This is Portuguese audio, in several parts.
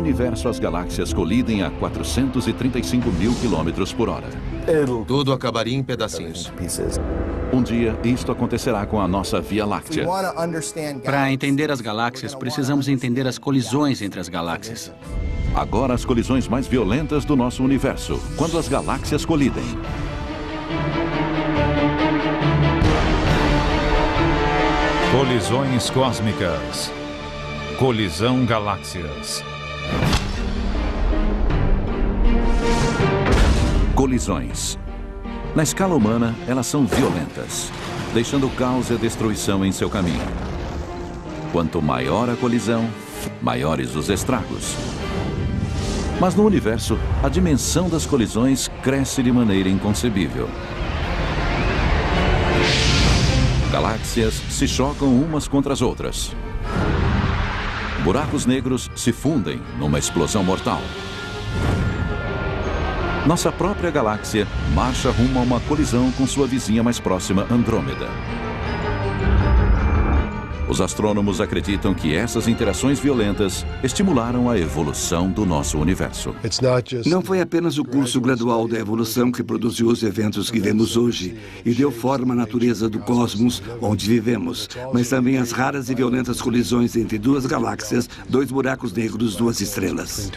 universo, as galáxias colidem a 435 mil quilômetros por hora. Tudo acabaria em pedacinhos. Um dia, isto acontecerá com a nossa Via Láctea. Para entender as galáxias, precisamos entender as colisões entre as galáxias. Agora, as colisões mais violentas do nosso universo, quando as galáxias colidem. Colisões cósmicas. Colisão galáxias. Colisões. Na escala humana, elas são violentas, deixando caos e destruição em seu caminho. Quanto maior a colisão, maiores os estragos. Mas no universo, a dimensão das colisões cresce de maneira inconcebível. Galáxias se chocam umas contra as outras. Buracos negros se fundem numa explosão mortal. Nossa própria galáxia marcha rumo a uma colisão com sua vizinha mais próxima, Andrômeda. Os astrônomos acreditam que essas interações violentas estimularam a evolução do nosso universo. Não foi apenas o curso gradual da evolução que produziu os eventos que vemos hoje e deu forma à natureza do cosmos onde vivemos, mas também as raras e violentas colisões entre duas galáxias, dois buracos negros, duas estrelas.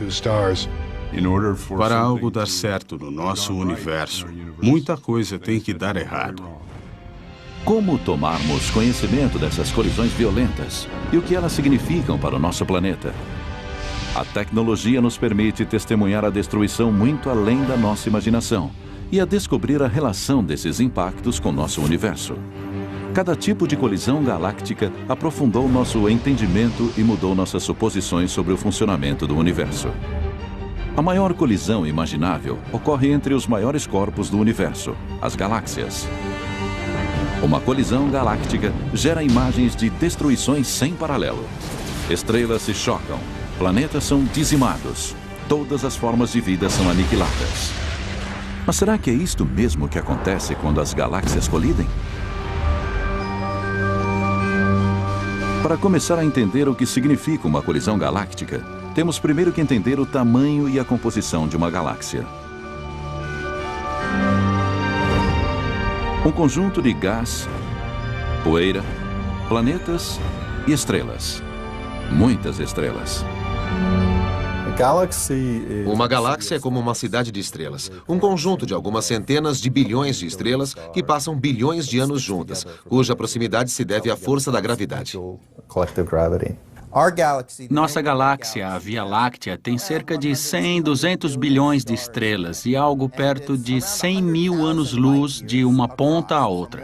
Para algo dar certo no nosso universo, muita coisa tem que dar errado. Como tomarmos conhecimento dessas colisões violentas e o que elas significam para o nosso planeta? A tecnologia nos permite testemunhar a destruição muito além da nossa imaginação e a descobrir a relação desses impactos com nosso universo. Cada tipo de colisão galáctica aprofundou nosso entendimento e mudou nossas suposições sobre o funcionamento do universo. A maior colisão imaginável ocorre entre os maiores corpos do universo, as galáxias. Uma colisão galáctica gera imagens de destruições sem paralelo. Estrelas se chocam, planetas são dizimados, todas as formas de vida são aniquiladas. Mas será que é isto mesmo que acontece quando as galáxias colidem? Para começar a entender o que significa uma colisão galáctica, temos primeiro que entender o tamanho e a composição de uma galáxia. Um conjunto de gás, poeira, planetas e estrelas. Muitas estrelas. Uma galáxia é como uma cidade de estrelas. Um conjunto de algumas centenas de bilhões de estrelas que passam bilhões de anos juntas, cuja proximidade se deve à força da gravidade. Nossa galáxia, a Via Láctea, tem cerca de 100, 200 bilhões de estrelas e algo perto de 100 mil anos-luz de uma ponta à outra.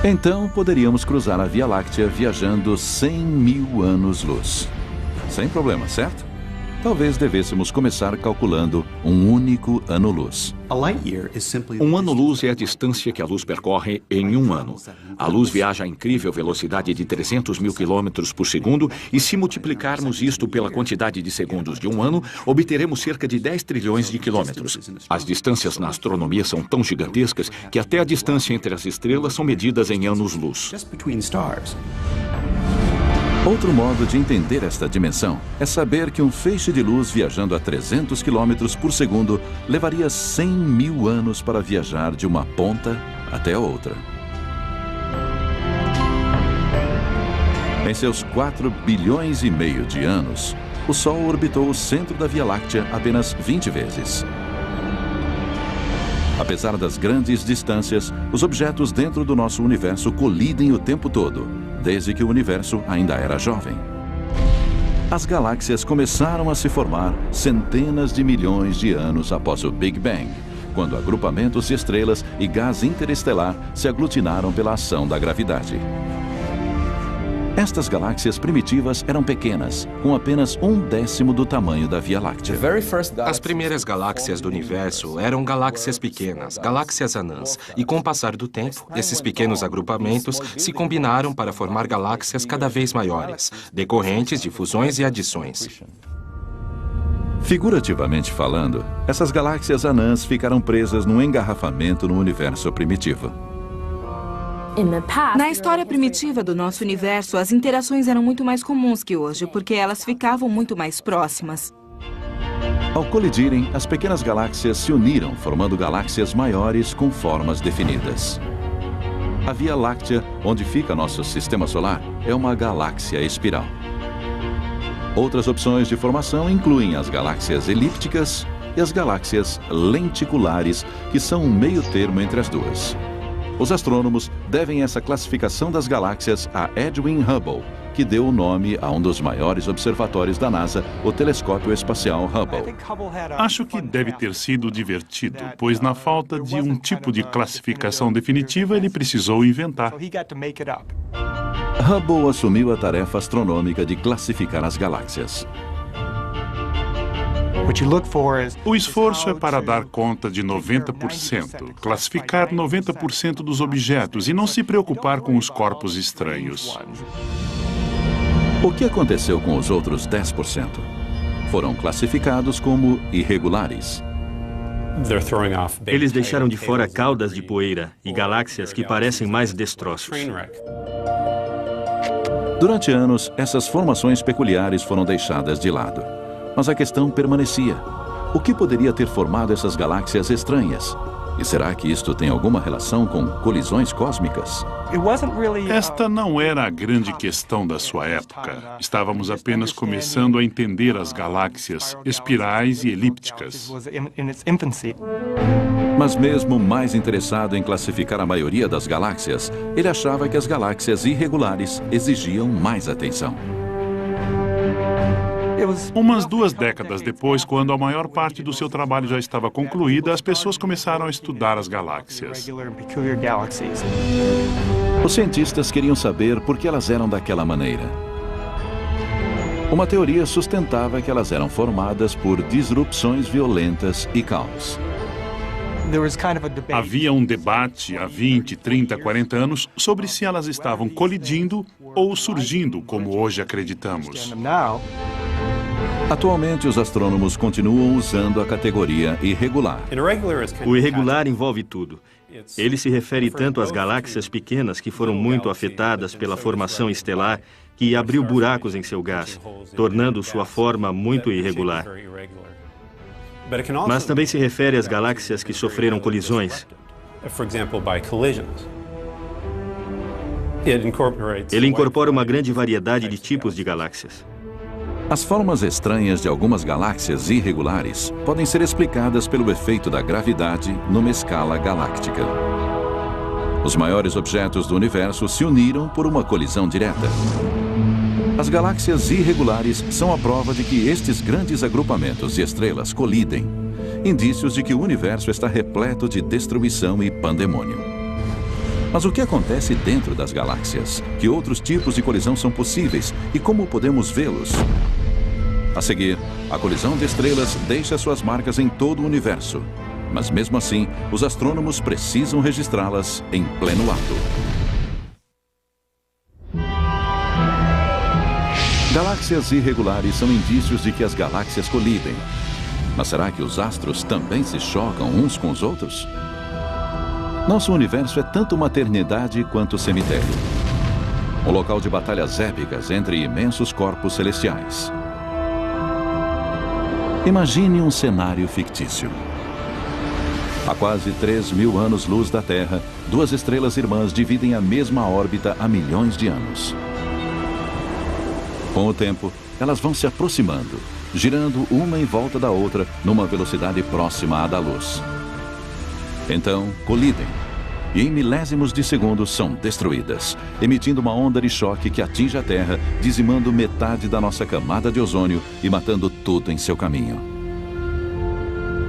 Então, poderíamos cruzar a Via Láctea viajando 100 mil anos-luz. Sem problema, certo? Talvez devêssemos começar calculando um único ano-luz. Um ano-luz é a distância que a luz percorre em um ano. A luz viaja a incrível velocidade de 300 mil quilômetros por segundo e se multiplicarmos isto pela quantidade de segundos de um ano, obteremos cerca de 10 trilhões de quilômetros. As distâncias na astronomia são tão gigantescas que até a distância entre as estrelas são medidas em anos-luz. Outro modo de entender esta dimensão é saber que um feixe de luz viajando a 300 km por segundo levaria 100 mil anos para viajar de uma ponta até a outra. Em seus 4 bilhões e meio de anos, o Sol orbitou o centro da Via Láctea apenas 20 vezes. Apesar das grandes distâncias, os objetos dentro do nosso universo colidem o tempo todo, desde que o universo ainda era jovem. As galáxias começaram a se formar centenas de milhões de anos após o Big Bang, quando agrupamentos de estrelas e gás interestelar se aglutinaram pela ação da gravidade. Estas galáxias primitivas eram pequenas, com apenas 1/10 do tamanho da Via Láctea. As primeiras galáxias do universo eram galáxias pequenas, galáxias anãs, e com o passar do tempo, esses pequenos agrupamentos se combinaram para formar galáxias cada vez maiores, decorrentes de fusões e adições. Figurativamente falando, essas galáxias anãs ficaram presas num engarrafamento no universo primitivo. Na história primitiva do nosso universo, as interações eram muito mais comuns que hoje, porque elas ficavam muito mais próximas. Ao colidirem, as pequenas galáxias se uniram, formando galáxias maiores com formas definidas. A Via Láctea, onde fica nosso sistema solar, é uma galáxia espiral. Outras opções de formação incluem as galáxias elípticas e as galáxias lenticulares, que são um meio termo entre as duas. Os astrônomos devem essa classificação das galáxias a Edwin Hubble, que deu o nome a um dos maiores observatórios da NASA, o Telescópio Espacial Hubble. Acho que deve ter sido divertido, pois na falta de um tipo de classificação definitiva, ele precisou inventar. Hubble assumiu a tarefa astronômica de classificar as galáxias. O esforço é para dar conta de 90%, classificar 90% dos objetos e não se preocupar com os corpos estranhos. O que aconteceu com os outros 10%? Foram classificados como irregulares. Eles deixaram de fora caudas de poeira e galáxias que parecem mais destroços. Durante anos, essas formações peculiares foram deixadas de lado. Mas a questão permanecia. O que poderia ter formado essas galáxias estranhas? E será que isto tem alguma relação com colisões cósmicas? Esta não era a grande questão da sua época. Estávamos apenas começando a entender as galáxias espirais e elípticas. Mas mesmo mais interessado em classificar a maioria das galáxias, ele achava que as galáxias irregulares exigiam mais atenção. Umas 2 décadas depois, quando a maior parte do seu trabalho já estava concluída, as pessoas começaram a estudar as galáxias. Os cientistas queriam saber por que elas eram daquela maneira. Uma teoria sustentava que elas eram formadas por disrupções violentas e caos. Havia um debate há 20, 30, 40 anos sobre se elas estavam colidindo ou surgindo, como hoje acreditamos. Atualmente, os astrônomos continuam usando a categoria irregular. O irregular envolve tudo. Ele se refere tanto às galáxias pequenas que foram muito afetadas pela formação estelar que abriu buracos em seu gás, tornando sua forma muito irregular. Mas também se refere às galáxias que sofreram colisões. Ele incorpora uma grande variedade de tipos de galáxias. As formas estranhas de algumas galáxias irregulares podem ser explicadas pelo efeito da gravidade numa escala galáctica. Os maiores objetos do universo se uniram por uma colisão direta. As galáxias irregulares são a prova de que estes grandes agrupamentos de estrelas colidem, indícios de que o universo está repleto de destruição e pandemônio. Mas o que acontece dentro das galáxias? Que outros tipos de colisão são possíveis e como podemos vê-los? A seguir, a colisão de estrelas deixa suas marcas em todo o universo. Mas mesmo assim, os astrônomos precisam registrá-las em pleno ato. Galáxias irregulares são indícios de que as galáxias colidem. Mas será que os astros também se chocam uns com os outros? Nosso universo é tanto uma eternidade quanto cemitério. Um local de batalhas épicas entre imensos corpos celestiais. Imagine um cenário fictício. A quase 3.000 anos-luz da Terra, 2 estrelas irmãs dividem a mesma órbita há milhões de anos. Com o tempo, elas vão se aproximando, girando uma em volta da outra numa velocidade próxima à da luz. Então, colidem. E em milésimos de segundos são destruídas, emitindo uma onda de choque que atinge a Terra, dizimando metade da nossa camada de ozônio e matando tudo em seu caminho.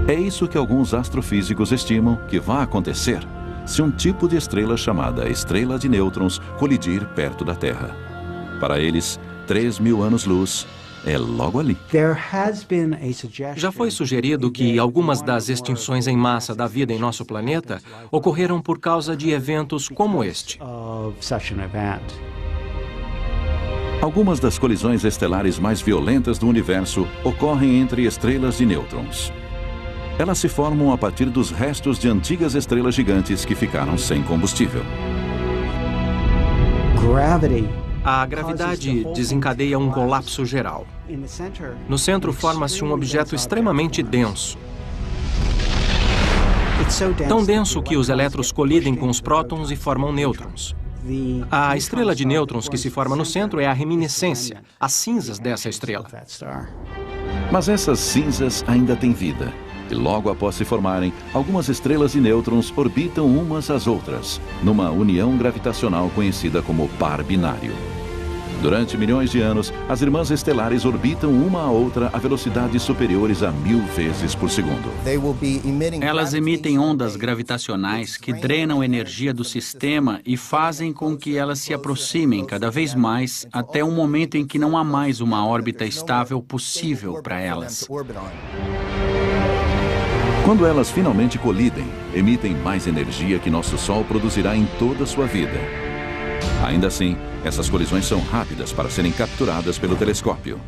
É isso que alguns astrofísicos estimam que vai acontecer se um tipo de estrela chamada estrela de nêutrons colidir perto da Terra. Para eles, 3.000 anos-luz é logo ali. Já foi sugerido que algumas das extinções em massa da vida em nosso planeta ocorreram por causa de eventos como este. Algumas das colisões estelares mais violentas do universo ocorrem entre estrelas de nêutrons. Elas se formam a partir dos restos de antigas estrelas gigantes que ficaram sem combustível. A gravidade desencadeia um colapso geral. No centro forma-se um objeto extremamente denso. Tão denso que os elétrons colidem com os prótons e formam nêutrons. A estrela de nêutrons que se forma no centro é a reminiscência, as cinzas dessa estrela. Mas essas cinzas ainda têm vida. E logo após se formarem, algumas estrelas de nêutrons orbitam umas às outras, numa união gravitacional conhecida como par binário. Durante milhões de anos, as irmãs estelares orbitam uma a outra a velocidades superiores a 1000 vezes por segundo. Elas emitem ondas gravitacionais que drenam energia do sistema e fazem com que elas se aproximem cada vez mais até um momento em que não há mais uma órbita estável possível para elas. Quando elas finalmente colidem, emitem mais energia que nosso Sol produzirá em toda a sua vida. Ainda assim, essas colisões são rápidas para serem capturadas pelo telescópio.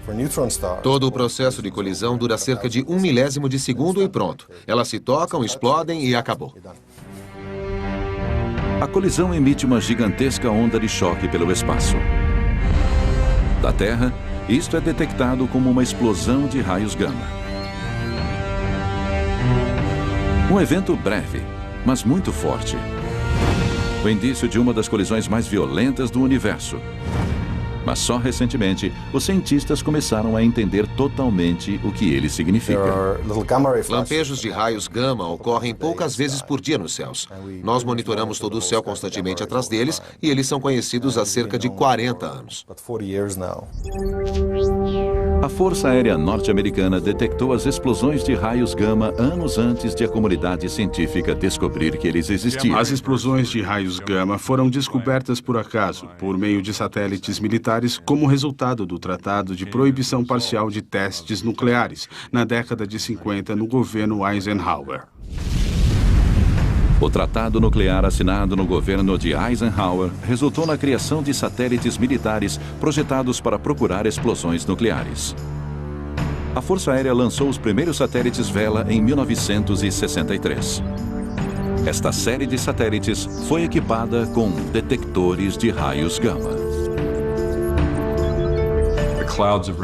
Todo o processo de colisão dura cerca de 1 milésimo de segundo e pronto. Elas se tocam, explodem e acabou. A colisão emite uma gigantesca onda de choque pelo espaço. Da Terra, isto é detectado como uma explosão de raios gama. Um evento breve, mas muito forte. O indício de uma das colisões mais violentas do universo. Mas só recentemente, os cientistas começaram a entender totalmente o que ele significa. Lampejos de raios gama ocorrem poucas vezes por dia nos céus. Nós monitoramos todo o céu constantemente atrás deles e eles são conhecidos há cerca de 40 anos. A Força Aérea Norte-Americana detectou as explosões de raios gama anos antes de a comunidade científica descobrir que eles existiam. As explosões de raios gama foram descobertas por acaso, por meio de satélites militares, como resultado do Tratado de Proibição Parcial de Testes Nucleares, na década de 50, no governo Eisenhower. O tratado nuclear assinado no governo de Eisenhower resultou na criação de satélites militares projetados para procurar explosões nucleares. A Força Aérea lançou os primeiros satélites Vela em 1963. Esta série de satélites foi equipada com detectores de raios gama.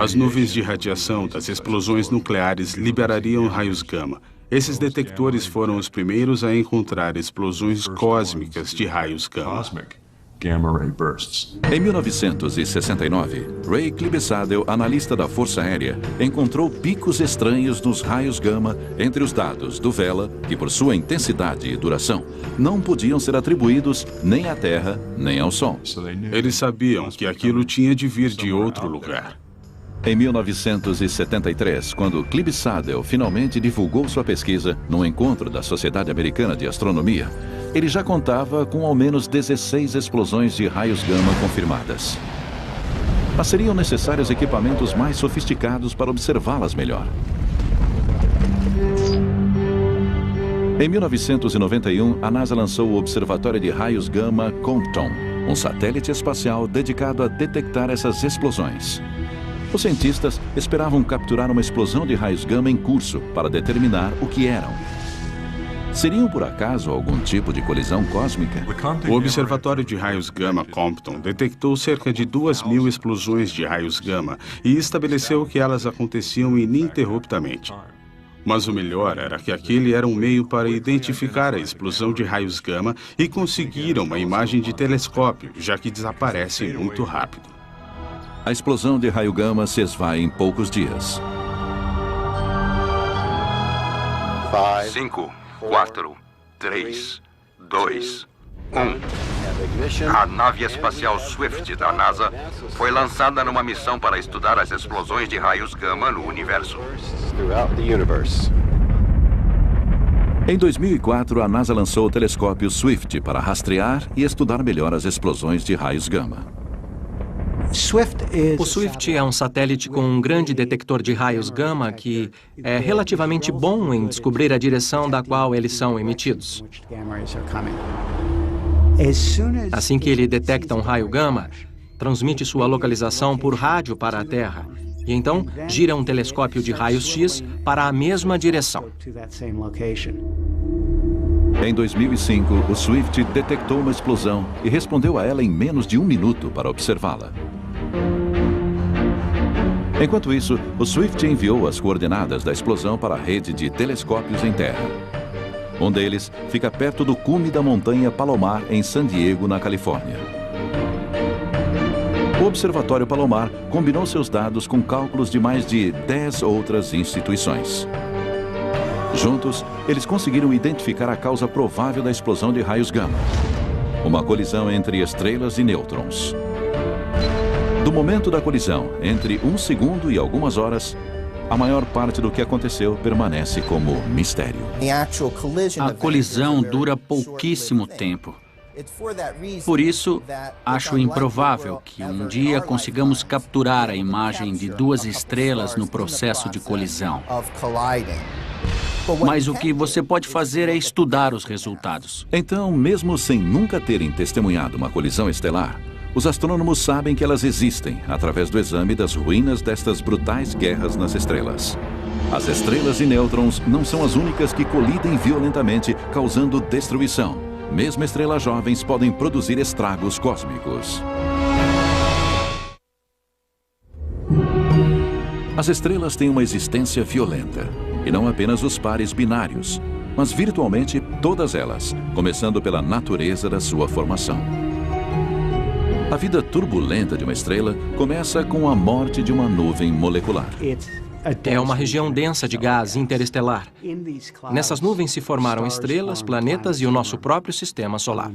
As nuvens de radiação das explosões nucleares liberariam raios gama. Esses detectores foram os primeiros a encontrar explosões cósmicas de raios gama. Em 1969, Ray Clibsadel, analista da Força Aérea, encontrou picos estranhos nos raios gama entre os dados do Vela, que por sua intensidade e duração, não podiam ser atribuídos nem à Terra, nem ao Sol. Eles sabiam que aquilo tinha de vir de outro lugar. Em 1973, quando Clibsadel finalmente divulgou sua pesquisa num encontro da Sociedade Americana de Astronomia, ele já contava com ao menos 16 explosões de raios gama confirmadas. Mas seriam necessários equipamentos mais sofisticados para observá-las melhor. Em 1991, a NASA lançou o Observatório de Raios Gama Compton, um satélite espacial dedicado a detectar essas explosões. Os cientistas esperavam capturar uma explosão de raios gama em curso para determinar o que eram. Seriam, por acaso, algum tipo de colisão cósmica? O Observatório de Raios Gama Compton detectou cerca de 2.000 explosões de raios gama e estabeleceu que elas aconteciam ininterruptamente. Mas o melhor era que aquele era um meio para identificar a explosão de raios gama e conseguiram uma imagem de telescópio, já que desaparecem muito rápido. A explosão de raio gama se esvai em poucos dias. 5, 4, 3, 2, 1. A nave espacial Swift da NASA foi lançada numa missão para estudar as explosões de raios gama no universo. Em 2004, a NASA lançou o telescópio Swift para rastrear e estudar melhor as explosões de raios gama. O Swift é um satélite com um grande detector de raios gama que é relativamente bom em descobrir a direção da qual eles são emitidos. Assim que ele detecta um raio gama, transmite sua localização por rádio para a Terra e então gira um telescópio de raios X para a mesma direção. Em 2005, o Swift detectou uma explosão e respondeu a ela em menos de 1 minuto para observá-la. Enquanto isso, o Swift enviou as coordenadas da explosão para a rede de telescópios em terra. Um deles fica perto do cume da montanha Palomar, em San Diego, na Califórnia. O Observatório Palomar combinou seus dados com cálculos de mais de 10 outras instituições. Juntos, eles conseguiram identificar a causa provável da explosão de raios gama: uma colisão entre estrelas e nêutrons. Do momento da colisão, entre 1 segundo e algumas horas, a maior parte do que aconteceu permanece como mistério. A colisão dura pouquíssimo tempo. Por isso, acho improvável que um dia consigamos capturar a imagem de 2 estrelas no processo de colisão. Mas o que você pode fazer é estudar os resultados. Então, mesmo sem nunca terem testemunhado uma colisão estelar, os astrônomos sabem que elas existem através do exame das ruínas destas brutais guerras nas estrelas. As estrelas e nêutrons não são as únicas que colidem violentamente, causando destruição. Mesmo estrelas jovens podem produzir estragos cósmicos. As estrelas têm uma existência violenta, e não apenas os pares binários, mas virtualmente todas elas, começando pela natureza da sua formação. A vida turbulenta de uma estrela começa com a morte de uma nuvem molecular. É uma região densa de gás interestelar. Nessas nuvens se formaram estrelas, planetas e o nosso próprio sistema solar.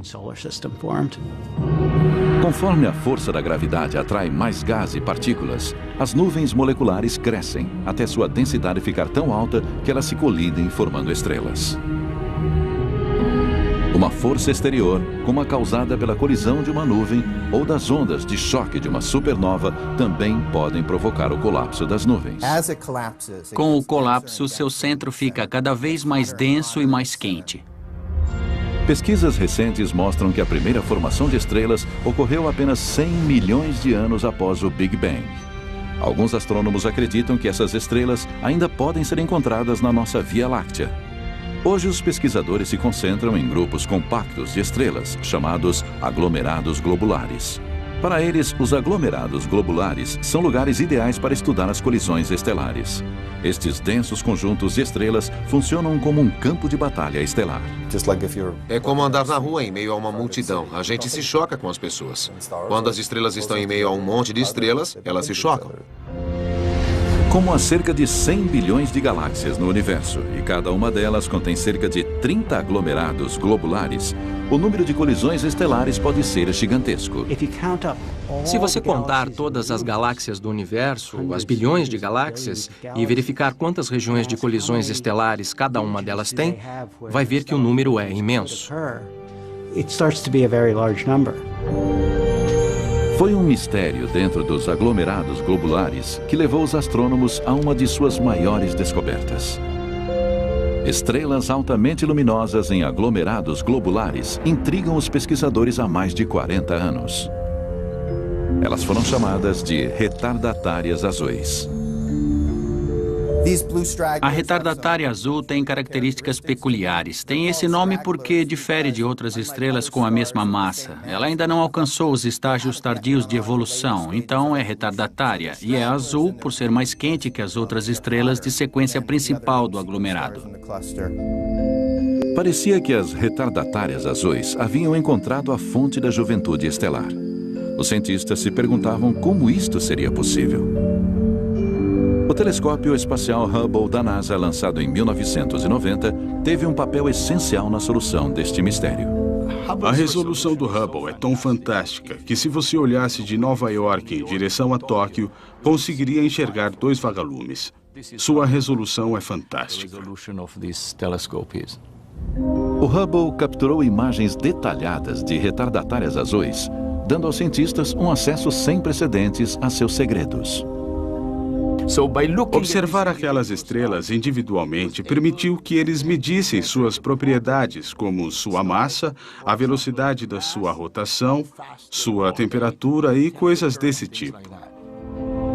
Conforme a força da gravidade atrai mais gás e partículas, as nuvens moleculares crescem até sua densidade ficar tão alta que elas se colidem formando estrelas. Uma força exterior, como a causada pela colisão de uma nuvem ou das ondas de choque de uma supernova, também podem provocar o colapso das nuvens. Com o colapso, seu centro fica cada vez mais denso e mais quente. Pesquisas recentes mostram que a primeira formação de estrelas ocorreu apenas 100 milhões de anos após o Big Bang. Alguns astrônomos acreditam que essas estrelas ainda podem ser encontradas na nossa Via Láctea. Hoje, os pesquisadores se concentram em grupos compactos de estrelas, chamados aglomerados globulares. Para eles, os aglomerados globulares são lugares ideais para estudar as colisões estelares. Estes densos conjuntos de estrelas funcionam como um campo de batalha estelar. É como andar na rua em meio a uma multidão. A gente se choca com as pessoas. Quando as estrelas estão em meio a um monte de estrelas, elas se chocam. Como há cerca de 100 bilhões de galáxias no universo e cada uma delas contém cerca de 30 aglomerados globulares, o número de colisões estelares pode ser gigantesco. Se você contar todas as galáxias do universo, as bilhões de galáxias, e verificar quantas regiões de colisões estelares cada uma delas tem, vai ver que o número é imenso. Foi um mistério dentro dos aglomerados globulares que levou os astrônomos a uma de suas maiores descobertas. Estrelas altamente luminosas em aglomerados globulares intrigam os pesquisadores há mais de 40 anos. Elas foram chamadas de retardatárias azuis. A retardatária azul tem características peculiares. Tem esse nome porque difere de outras estrelas com a mesma massa. Ela ainda não alcançou os estágios tardios de evolução, então é retardatária. E é azul por ser mais quente que as outras estrelas de sequência principal do aglomerado. Parecia que as retardatárias azuis haviam encontrado a fonte da juventude estelar. Os cientistas se perguntavam como isto seria possível. O telescópio espacial Hubble da NASA, lançado em 1990, teve um papel essencial na solução deste mistério. A resolução do Hubble é tão fantástica que, se você olhasse de Nova York em direção a Tóquio, conseguiria enxergar 2 vagalumes. Sua resolução é fantástica. O Hubble capturou imagens detalhadas de retardatárias azuis, dando aos cientistas um acesso sem precedentes a seus segredos. Observar aquelas estrelas individualmente permitiu que eles medissem suas propriedades, como sua massa, a velocidade da sua rotação, sua temperatura e coisas desse tipo.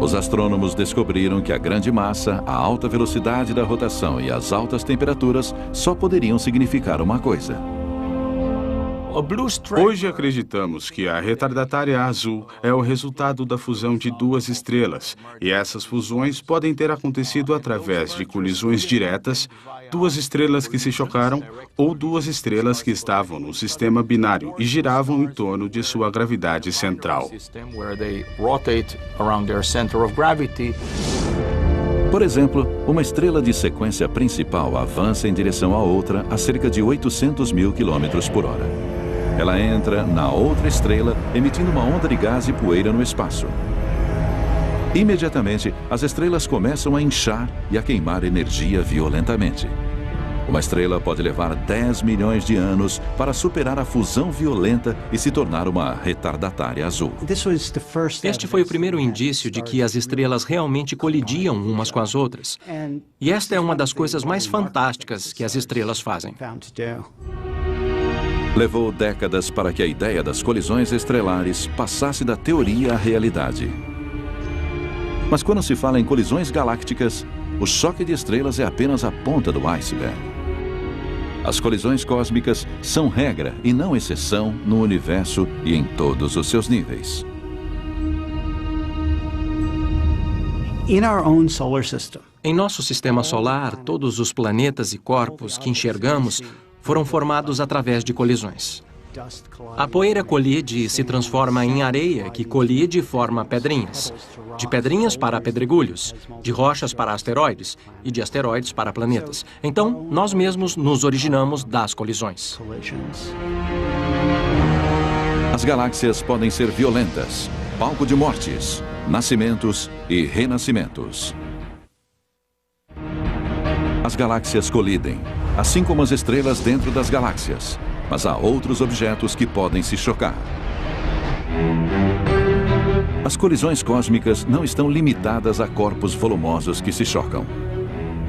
Os astrônomos descobriram que a grande massa, a alta velocidade da rotação e as altas temperaturas só poderiam significar uma coisa. Hoje acreditamos que a retardatária azul é o resultado da fusão de duas estrelas, e essas fusões podem ter acontecido através de colisões diretas, duas estrelas que se chocaram ou duas estrelas que estavam no sistema binário e giravam em torno de sua gravidade central. Por exemplo, uma estrela de sequência principal avança em direção à outra a cerca de 800 mil quilômetros por hora. Ela entra na outra estrela, emitindo uma onda de gás e poeira no espaço. Imediatamente, as estrelas começam a inchar e a queimar energia violentamente. Uma estrela pode levar 10 milhões de anos para superar a fusão violenta e se tornar uma retardatária azul. Este foi o primeiro indício de que as estrelas realmente colidiam umas com as outras. E esta é uma das coisas mais fantásticas que as estrelas fazem. Levou décadas para que a ideia das colisões estelares passasse da teoria à realidade. Mas quando se fala em colisões galácticas, o choque de estrelas é apenas a ponta do iceberg. As colisões cósmicas são regra e não exceção no universo e em todos os seus níveis. Em nosso sistema solar, todos os planetas e corpos que enxergamos foram formados através de colisões. A poeira colide e se transforma em areia, que colide e forma pedrinhas. De pedrinhas para pedregulhos, de rochas para asteroides e de asteroides para planetas. Então, nós mesmos nos originamos das colisões. As galáxias podem ser violentas, palco de mortes, nascimentos e renascimentos. As galáxias colidem, assim como as estrelas dentro das galáxias. Mas há outros objetos que podem se chocar. As colisões cósmicas não estão limitadas a corpos volumosos que se chocam.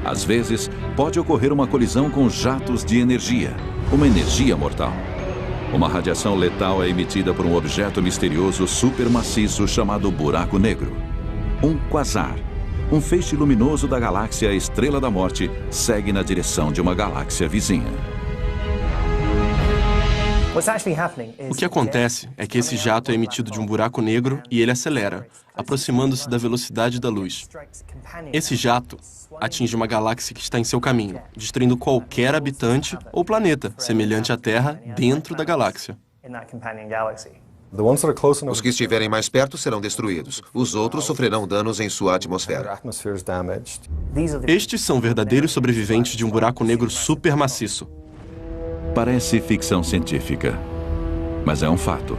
Às vezes, pode ocorrer uma colisão com jatos de energia, uma energia mortal. Uma radiação letal é emitida por um objeto misterioso supermaciço chamado buraco negro. Um quasar, um feixe luminoso da galáxia Estrela da Morte, segue na direção de uma galáxia vizinha. O que acontece é que esse jato é emitido de um buraco negro e ele acelera, aproximando-se da velocidade da luz. Esse jato atinge uma galáxia que está em seu caminho, destruindo qualquer habitante ou planeta semelhante à Terra dentro da galáxia. Os que estiverem mais perto serão destruídos. Os outros sofrerão danos em sua atmosfera. Estes são verdadeiros sobreviventes de um buraco negro supermaciço. Parece ficção científica, mas é um fato.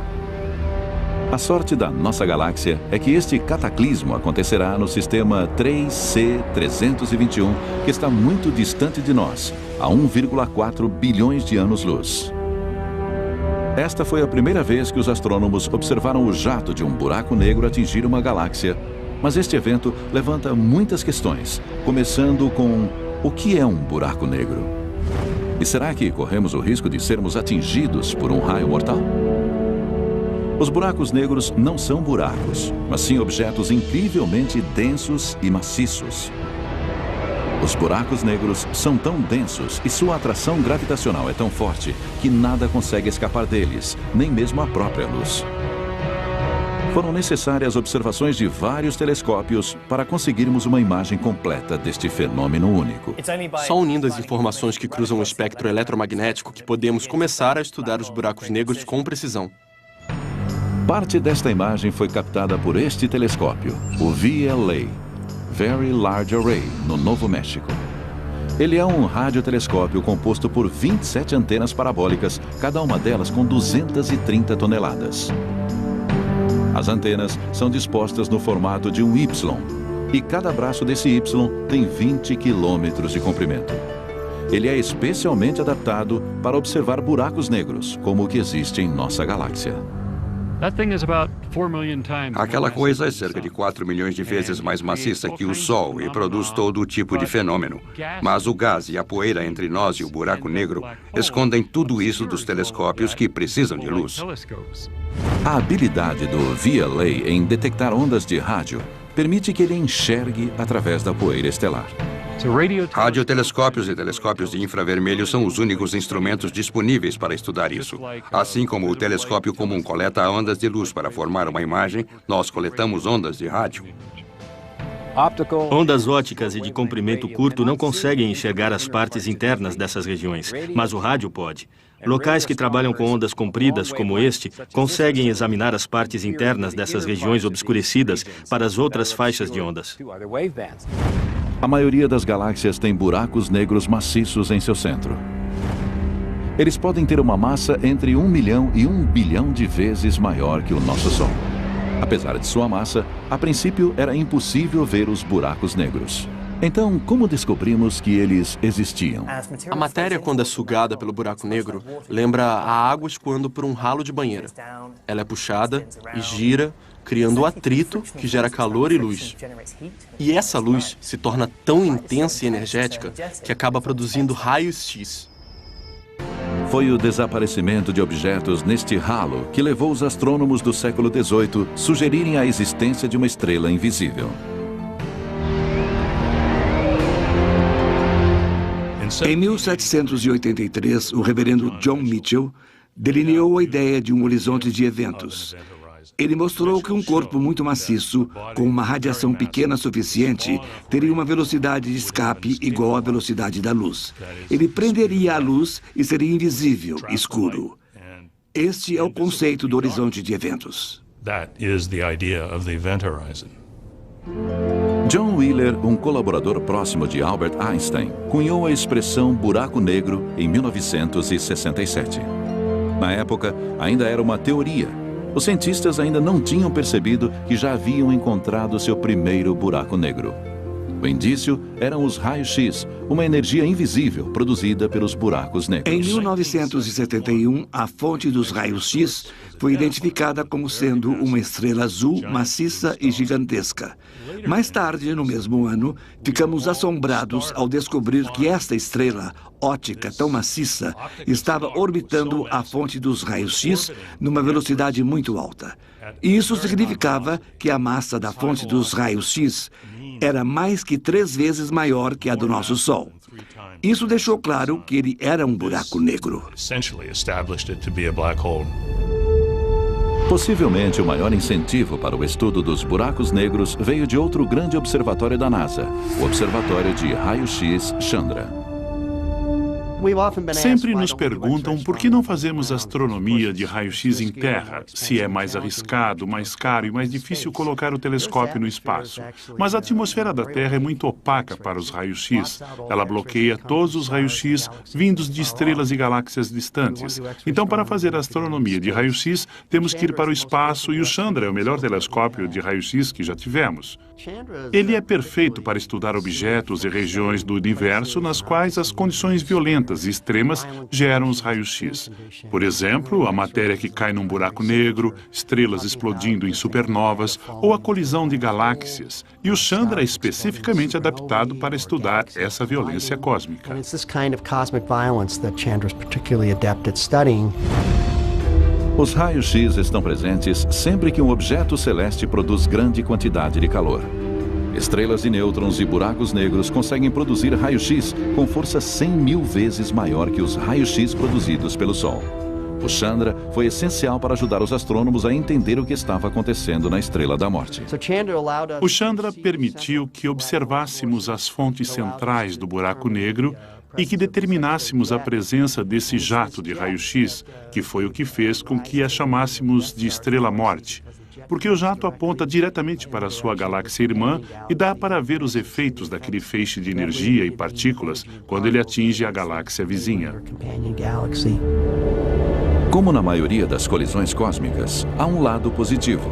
A sorte da nossa galáxia é que este cataclismo acontecerá no sistema 3C321, que está muito distante de nós, a 1,4 bilhões de anos-luz. Esta foi a primeira vez que os astrônomos observaram o jato de um buraco negro atingir uma galáxia, mas este evento levanta muitas questões, começando com: o que é um buraco negro? E será que corremos o risco de sermos atingidos por um raio mortal? Os buracos negros não são buracos, mas sim objetos incrivelmente densos e maciços. Os buracos negros são tão densos e sua atração gravitacional é tão forte que nada consegue escapar deles, nem mesmo a própria luz. Foram necessárias observações de vários telescópios para conseguirmos uma imagem completa deste fenômeno único. Só unindo as informações que cruzam o espectro eletromagnético que podemos começar a estudar os buracos negros com precisão. Parte desta imagem foi captada por este telescópio, o VLA, Very Large Array, no Novo México. Ele é um radiotelescópio composto por 27 antenas parabólicas, cada uma delas com 230 toneladas. As antenas são dispostas no formato de um Y, e cada braço desse Y tem 20 quilômetros de comprimento. Ele é especialmente adaptado para observar buracos negros, como o que existe em nossa galáxia. Aquela coisa é cerca de 4 milhões de vezes mais maciça que o Sol e produz todo tipo de fenômeno. Mas o gás e a poeira entre nós e o buraco negro escondem tudo isso dos telescópios que precisam de luz. A habilidade do VLA em detectar ondas de rádio permite que ele enxergue através da poeira estelar. Radiotelescópios e telescópios de infravermelho são os únicos instrumentos disponíveis para estudar isso. Assim como o telescópio comum coleta ondas de luz para formar uma imagem, nós coletamos ondas de rádio. Ondas ópticas e de comprimento curto não conseguem enxergar as partes internas dessas regiões, mas o rádio pode. Locais que trabalham com ondas compridas, como este, conseguem examinar as partes internas dessas regiões obscurecidas para as outras faixas de ondas. A maioria das galáxias tem buracos negros maciços em seu centro. Eles podem ter uma massa entre 1 milhão e 1 bilhão de vezes maior que o nosso Sol. Apesar de sua massa, a princípio era impossível ver os buracos negros. Então, como descobrimos que eles existiam? A matéria, quando é sugada pelo buraco negro, lembra a água escoando por um ralo de banheira. Ela é puxada e gira, criando atrito que gera calor e luz. E essa luz se torna tão intensa e energética que acaba produzindo raios X. Foi o desaparecimento de objetos neste ralo que levou os astrônomos do século XVIII a sugerirem a existência de uma estrela invisível. Em 1783, o reverendo John Mitchell delineou a ideia de um horizonte de eventos. Ele mostrou que um corpo muito maciço, com uma radiação pequena suficiente, teria uma velocidade de escape igual à velocidade da luz. Ele prenderia a luz e seria invisível, escuro. Este é o conceito do horizonte de eventos. John Wheeler, um colaborador próximo de Albert Einstein, cunhou a expressão buraco negro em 1967. Na época, ainda era uma teoria. Os cientistas ainda não tinham percebido que já haviam encontrado seu primeiro buraco negro. O indício eram os raios-X, uma energia invisível produzida pelos buracos negros. Em 1971, a fonte dos raios-X foi identificada como sendo uma estrela azul maciça e gigantesca. Mais tarde, no mesmo ano, ficamos assombrados ao descobrir que esta estrela óptica tão maciça estava orbitando a fonte dos raios-X numa velocidade muito alta. Isso significava que a massa da fonte dos raios-X era mais que 3 vezes maior que a do nosso Sol. Isso deixou claro que ele era um buraco negro. Possivelmente o maior incentivo para o estudo dos buracos negros veio de outro grande observatório da NASA, o Observatório de Raio-X Chandra. Sempre nos perguntam por que não fazemos astronomia de raio-x em terra, se é mais arriscado, mais caro e mais difícil colocar o telescópio no espaço. Mas a atmosfera da Terra é muito opaca para os raios-x. Ela bloqueia todos os raios-x vindos de estrelas e galáxias distantes. Então, para fazer astronomia de raio-x, temos que ir para o espaço e o Chandra é o melhor telescópio de raio-x que já tivemos. Ele é perfeito para estudar objetos e regiões do universo nas quais as condições violentas e extremas geram os raios-X. Por exemplo, a matéria que cai num buraco negro, estrelas explodindo em supernovas ou a colisão de galáxias. E o Chandra é especificamente adaptado para estudar essa violência cósmica. Os raios-X estão presentes sempre que um objeto celeste produz grande quantidade de calor. Estrelas de nêutrons e buracos negros conseguem produzir raio-X com força 100.000 vezes maior que os raios-X produzidos pelo Sol. O Chandra foi essencial para ajudar os astrônomos a entender o que estava acontecendo na Estrela da Morte. O Chandra permitiu que observássemos as fontes centrais do buraco negro e que determinássemos a presença desse jato de raio-X, que foi o que fez com que a chamássemos de estrela-morte. Porque o jato aponta diretamente para a sua galáxia irmã e dá para ver os efeitos daquele feixe de energia e partículas quando ele atinge a galáxia vizinha. Como na maioria das colisões cósmicas, há um lado positivo.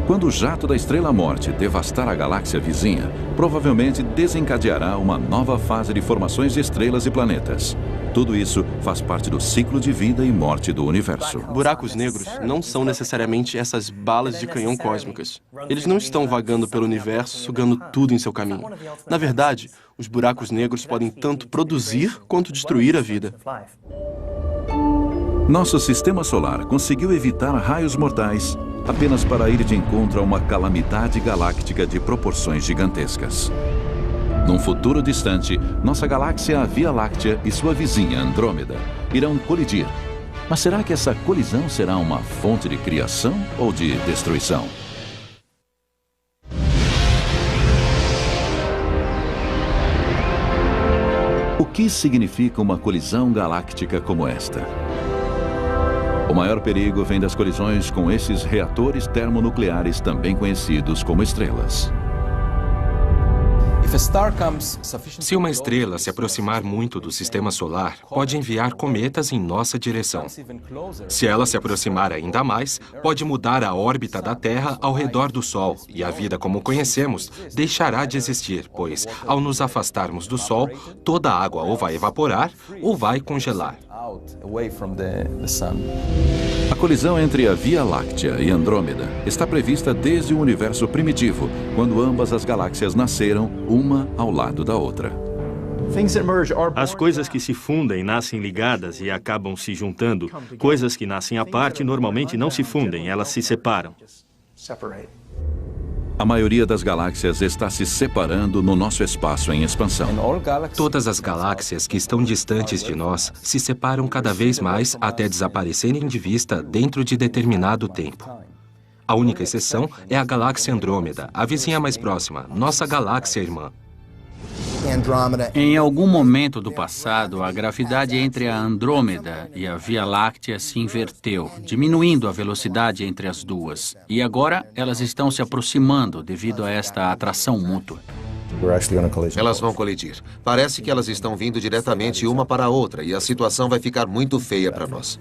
Quando o jato da estrela-morte devastar a galáxia vizinha, provavelmente desencadeará uma nova fase de formações de estrelas e planetas. Tudo isso faz parte do ciclo de vida e morte do universo. Buracos negros não são necessariamente essas balas de canhão cósmicas. Eles não estão vagando pelo universo, sugando tudo em seu caminho. Na verdade, os buracos negros podem tanto produzir quanto destruir a vida. Nosso sistema solar conseguiu evitar raios mortais apenas para ir de encontro a uma calamidade galáctica de proporções gigantescas. Num futuro distante, nossa galáxia, a Via Láctea, e sua vizinha, Andrômeda, irão colidir. Mas será que essa colisão será uma fonte de criação ou de destruição? O que significa uma colisão galáctica como esta? O maior perigo vem das colisões com esses reatores termonucleares, também conhecidos como estrelas. Se uma estrela se aproximar muito do sistema solar, pode enviar cometas em nossa direção. Se ela se aproximar ainda mais, pode mudar a órbita da Terra ao redor do Sol, e a vida como conhecemos deixará de existir, pois, ao nos afastarmos do Sol, toda a água ou vai evaporar ou vai congelar. A colisão entre a Via Láctea e Andrômeda está prevista desde o universo primitivo, quando ambas as galáxias nasceram, uma ao lado da outra. As coisas que se fundem nascem ligadas e acabam se juntando. Coisas que nascem à parte normalmente não se fundem, elas se separam. A maioria das galáxias está se separando no nosso espaço em expansão. Todas as galáxias que estão distantes de nós se separam cada vez mais até desaparecerem de vista dentro de determinado tempo. A única exceção é a galáxia Andrômeda, a vizinha mais próxima, nossa galáxia irmã. Em algum momento do passado, a gravidade entre a Andrômeda e a Via Láctea se inverteu, diminuindo a velocidade entre as duas. E agora elas estão se aproximando devido a esta atração mútua. Elas vão colidir. Parece que elas estão vindo diretamente uma para a outra e a situação vai ficar muito feia para nós.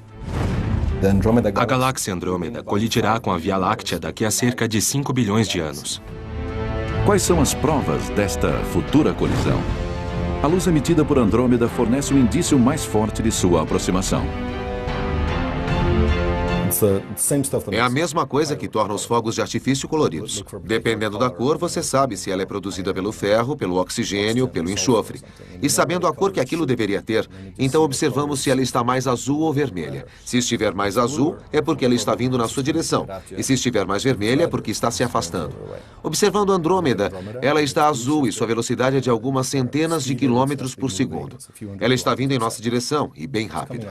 A galáxia Andrômeda colidirá com a Via Láctea daqui a cerca de 5 bilhões de anos. Quais são as provas desta futura colisão? A luz emitida por Andrômeda fornece um indício mais forte de sua aproximação. É a mesma coisa que torna os fogos de artifício coloridos. Dependendo da cor, você sabe se ela é produzida pelo ferro, pelo oxigênio, pelo enxofre. E sabendo a cor que aquilo deveria ter, então observamos se ela está mais azul ou vermelha. Se estiver mais azul, é porque ela está vindo na sua direção. E se estiver mais vermelha, é porque está se afastando. Observando Andrômeda, ela está azul e sua velocidade é de algumas centenas de quilômetros por segundo. Ela está vindo em nossa direção e bem rápido.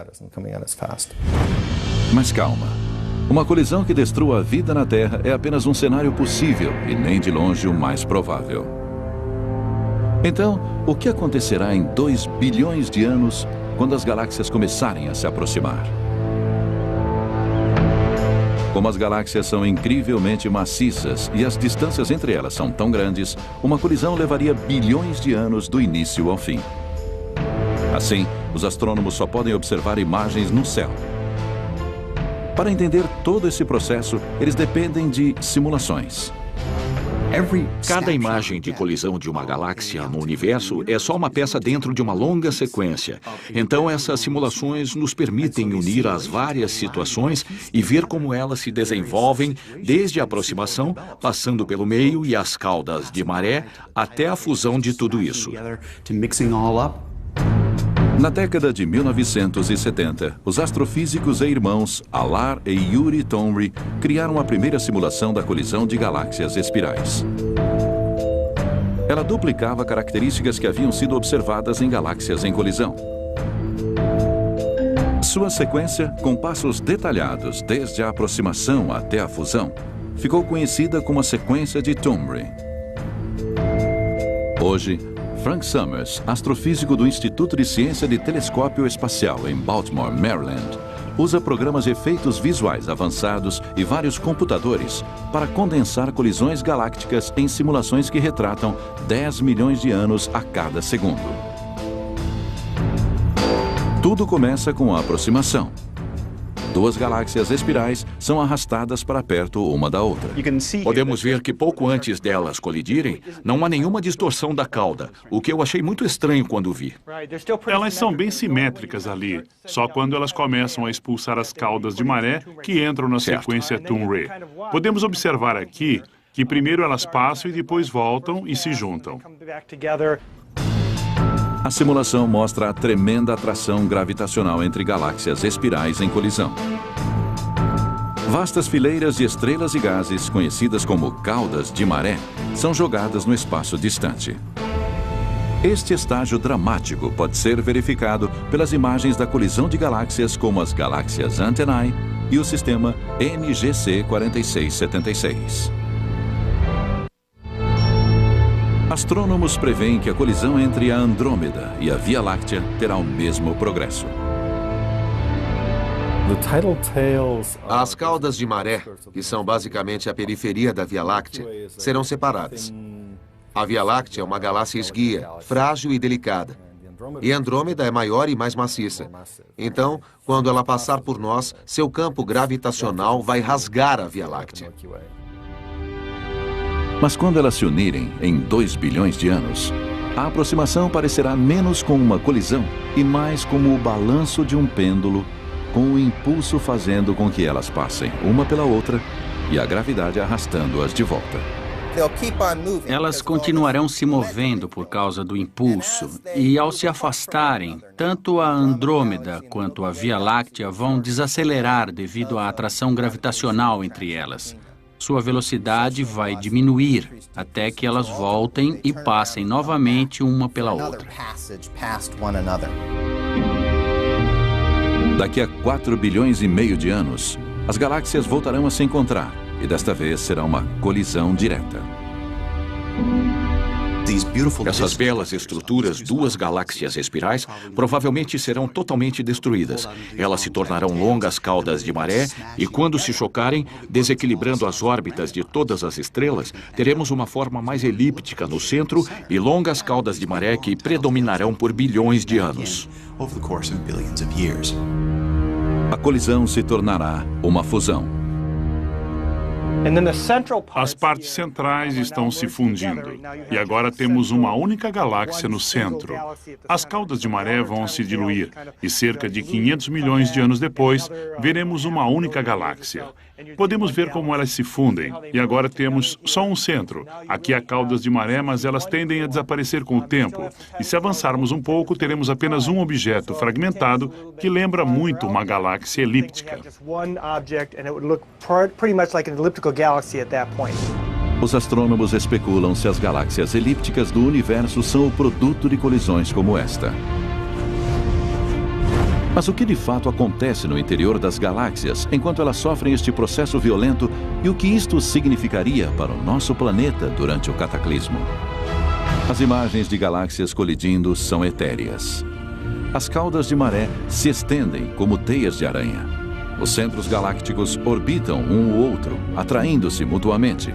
Mas calma. Uma colisão que destrua a vida na Terra é apenas um cenário possível e nem de longe o mais provável. Então, o que acontecerá em 2 bilhões de anos quando as galáxias começarem a se aproximar? Como as galáxias são incrivelmente maciças e as distâncias entre elas são tão grandes, uma colisão levaria bilhões de anos do início ao fim. Assim, os astrônomos só podem observar imagens no céu. Para entender todo esse processo, eles dependem de simulações. Cada imagem de colisão de uma galáxia no universo é só uma peça dentro de uma longa sequência. Então, essas simulações nos permitem unir as várias situações e ver como elas se desenvolvem desde a aproximação, passando pelo meio e as caudas de maré, até a fusão de tudo isso. Na década de 1970, os astrofísicos e irmãos Alar e Yuri Tomry criaram a primeira simulação da colisão de galáxias espirais. Ela duplicava características que haviam sido observadas em galáxias em colisão. Sua sequência, com passos detalhados desde a aproximação até a fusão, ficou conhecida como a sequência de Tomry. Hoje, Frank Summers, astrofísico do Instituto de Ciência de Telescópio Espacial em Baltimore, Maryland, usa programas de efeitos visuais avançados e vários computadores para condensar colisões galácticas em simulações que retratam 10 milhões de anos a cada segundo. Tudo começa com a aproximação. 2 galáxias espirais são arrastadas para perto uma da outra. Podemos ver que pouco antes delas colidirem, não há nenhuma distorção da cauda, o que eu achei muito estranho quando vi. Elas são bem simétricas ali, só quando elas começam a expulsar as caudas de maré que entram na sequência Tomry. Podemos observar aqui que primeiro elas passam e depois voltam e se juntam. A simulação mostra a tremenda atração gravitacional entre galáxias espirais em colisão. Vastas fileiras de estrelas e gases, conhecidas como caudas de maré, são jogadas no espaço distante. Este estágio dramático pode ser verificado pelas imagens da colisão de galáxias como as galáxias Antennae e o sistema NGC 4676. Astrônomos preveem que a colisão entre a Andrômeda e a Via Láctea terá o mesmo progresso. As caudas de maré, que são basicamente a periferia da Via Láctea, serão separadas. A Via Láctea é uma galáxia esguia, frágil e delicada. E Andrômeda é maior e mais maciça. Então, quando ela passar por nós, seu campo gravitacional vai rasgar a Via Láctea. Mas quando elas se unirem em 2 bilhões de anos, a aproximação parecerá menos como uma colisão e mais como o balanço de um pêndulo, com o impulso fazendo com que elas passem uma pela outra e a gravidade arrastando-as de volta. Elas continuarão se movendo por causa do impulso e, ao se afastarem, tanto a Andrômeda quanto a Via Láctea vão desacelerar devido à atração gravitacional entre elas. Sua velocidade vai diminuir até que elas voltem e passem novamente uma pela outra. Daqui a 4 bilhões e meio de anos, as galáxias voltarão a se encontrar e desta vez será uma colisão direta. Essas belas estruturas, 2 galáxias espirais, provavelmente serão totalmente destruídas. Elas se tornarão longas caudas de maré e, quando se chocarem, desequilibrando as órbitas de todas as estrelas, teremos uma forma mais elíptica no centro e longas caudas de maré que predominarão por bilhões de anos. A colisão se tornará uma fusão. As partes centrais estão se fundindo e agora temos uma única galáxia no centro. As caudas de maré vão se diluir e cerca de 500 milhões de anos depois veremos uma única galáxia. Podemos ver como elas se fundem e agora temos só um centro. Aqui há caudas de maré, mas elas tendem a desaparecer com o tempo. E se avançarmos um pouco, teremos apenas um objeto fragmentado que lembra muito uma galáxia elíptica. Os astrônomos especulam se as galáxias elípticas do universo são o produto de colisões como esta. Mas o que de fato acontece no interior das galáxias enquanto elas sofrem este processo violento e o que isto significaria para o nosso planeta durante o cataclismo? As imagens de galáxias colidindo são etéreas. As caudas de maré se estendem como teias de aranha. Os centros galácticos orbitam um o outro, atraindo-se mutuamente.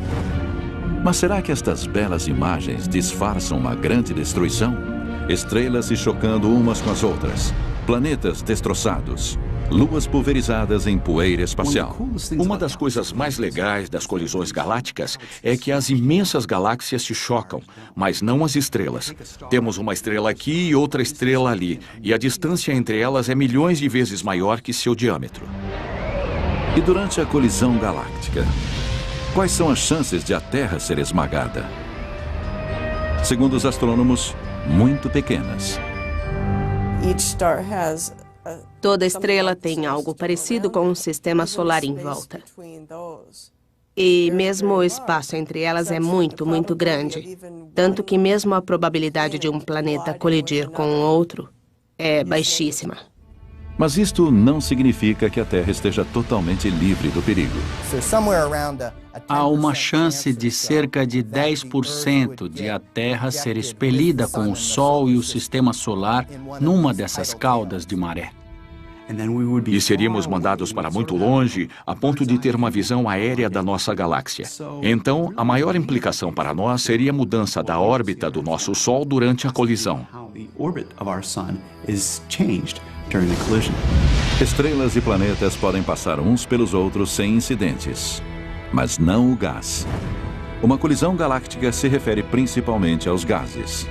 Mas será que estas belas imagens disfarçam uma grande destruição? Estrelas se chocando umas com as outras. Planetas destroçados, luas pulverizadas em poeira espacial. Uma das coisas mais legais das colisões galácticas é que as imensas galáxias se chocam, mas não as estrelas. Temos uma estrela aqui e outra estrela ali, e a distância entre elas é milhões de vezes maior que seu diâmetro. E durante a colisão galáctica, quais são as chances de a Terra ser esmagada? Segundo os astrônomos, muito pequenas. Toda estrela tem algo parecido com um sistema solar em volta. E mesmo o espaço entre elas é muito, muito grande. Tanto que mesmo a probabilidade de um planeta colidir com outro é baixíssima. Mas isto não significa que a Terra esteja totalmente livre do perigo. Há uma chance de cerca de 10% de a Terra ser expelida com o Sol e o Sistema Solar numa dessas caudas de maré. E seríamos mandados para muito longe, a ponto de ter uma visão aérea da nossa galáxia. Então, a maior implicação para nós seria a mudança da órbita do nosso Sol durante a colisão. Estrelas e planetas podem passar uns pelos outros sem incidentes, mas não o gás. Uma colisão galáctica se refere principalmente aos gases.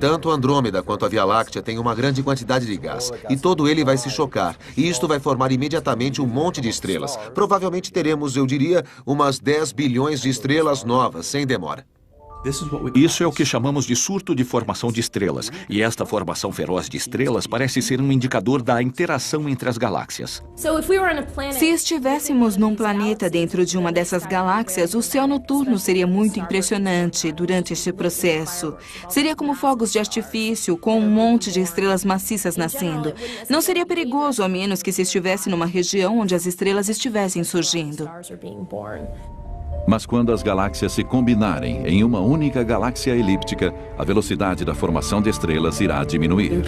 Tanto Andrômeda quanto a Via Láctea têm uma grande quantidade de gás, e todo ele vai se chocar, e isto vai formar imediatamente um monte de estrelas. Provavelmente teremos, eu diria, umas 10 bilhões de estrelas novas, sem demora. Isso é o que chamamos de surto de formação de estrelas. E esta formação feroz de estrelas parece ser um indicador da interação entre as galáxias. Se estivéssemos num planeta dentro de uma dessas galáxias, o céu noturno seria muito impressionante durante este processo. Seria como fogos de artifício, com um monte de estrelas maciças nascendo. Não seria perigoso, a menos que se estivesse numa região onde as estrelas estivessem surgindo. Mas quando as galáxias se combinarem em uma única galáxia elíptica, a velocidade da formação de estrelas irá diminuir.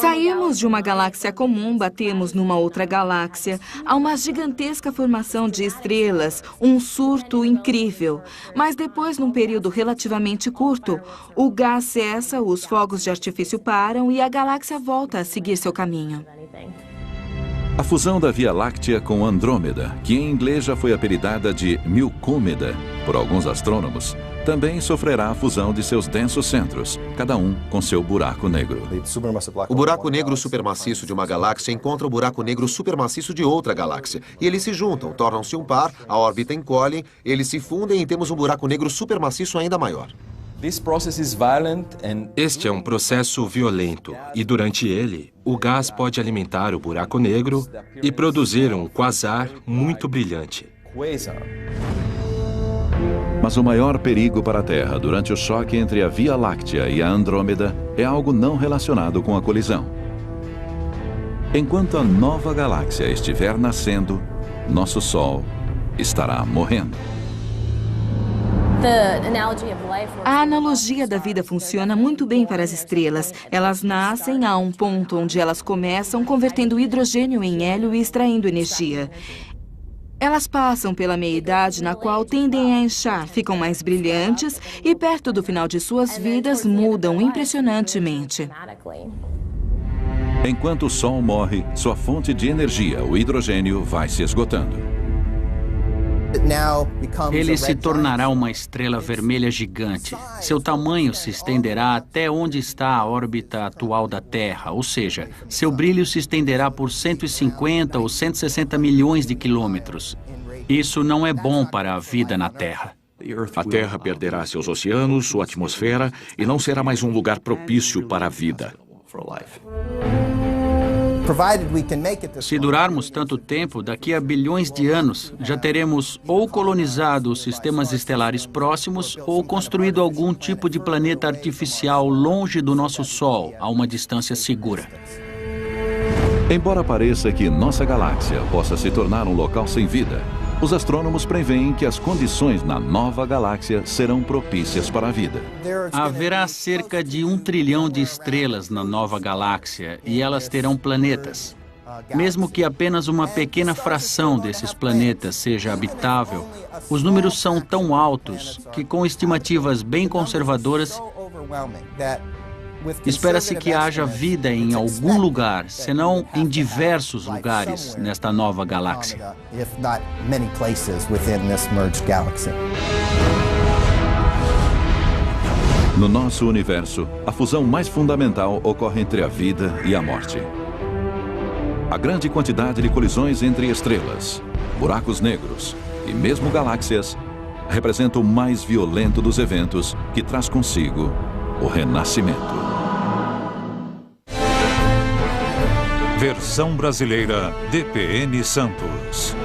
Saímos de uma galáxia comum, batemos numa outra galáxia, há uma gigantesca formação de estrelas, um surto incrível. Mas depois, num período relativamente curto, o gás cessa, os fogos de artifício param e a galáxia volta a seguir seu caminho. A fusão da Via Láctea com Andrômeda, que em inglês já foi apelidada de Milcômeda por alguns astrônomos, também sofrerá a fusão de seus densos centros, cada um com seu buraco negro. O buraco negro supermaciço de uma galáxia encontra o buraco negro supermaciço de outra galáxia. E eles se juntam, tornam-se um par, a órbita encolhe, eles se fundem e temos um buraco negro supermaciço ainda maior. Este é um processo violento e, durante ele, o gás pode alimentar o buraco negro e produzir um quasar muito brilhante. Mas o maior perigo para a Terra durante o choque entre a Via Láctea e a Andrômeda é algo não relacionado com a colisão. Enquanto a nova galáxia estiver nascendo, nosso Sol estará morrendo. A analogia da vida funciona muito bem para as estrelas. Elas nascem a um ponto onde elas começam convertendo hidrogênio em hélio e extraindo energia. Elas passam pela meia-idade, na qual tendem a inchar, ficam mais brilhantes e, perto do final de suas vidas, mudam impressionantemente. Enquanto o Sol morre, sua fonte de energia, o hidrogênio, vai se esgotando. Ele se tornará uma estrela vermelha gigante. Seu tamanho se estenderá até onde está a órbita atual da Terra, ou seja, seu brilho se estenderá por 150 ou 160 milhões de quilômetros. Isso não é bom para a vida na Terra. A Terra perderá seus oceanos, sua atmosfera e não será mais um lugar propício para a vida. Se durarmos tanto tempo, daqui a bilhões de anos, já teremos ou colonizado os sistemas estelares próximos ou construído algum tipo de planeta artificial longe do nosso Sol, a uma distância segura. Embora pareça que nossa galáxia possa se tornar um local sem vida, os astrônomos preveem que as condições na nova galáxia serão propícias para a vida. Haverá cerca de 1 trilhão de estrelas na nova galáxia e elas terão planetas. Mesmo que apenas uma pequena fração desses planetas seja habitável, os números são tão altos que, com estimativas bem conservadoras, espera-se que haja vida em algum lugar, senão em diversos lugares nesta nova galáxia. No nosso universo, a fusão mais fundamental ocorre entre a vida e a morte. A grande quantidade de colisões entre estrelas, buracos negros e mesmo galáxias representa o mais violento dos eventos que traz consigo o renascimento. Versão brasileira DPN Santos.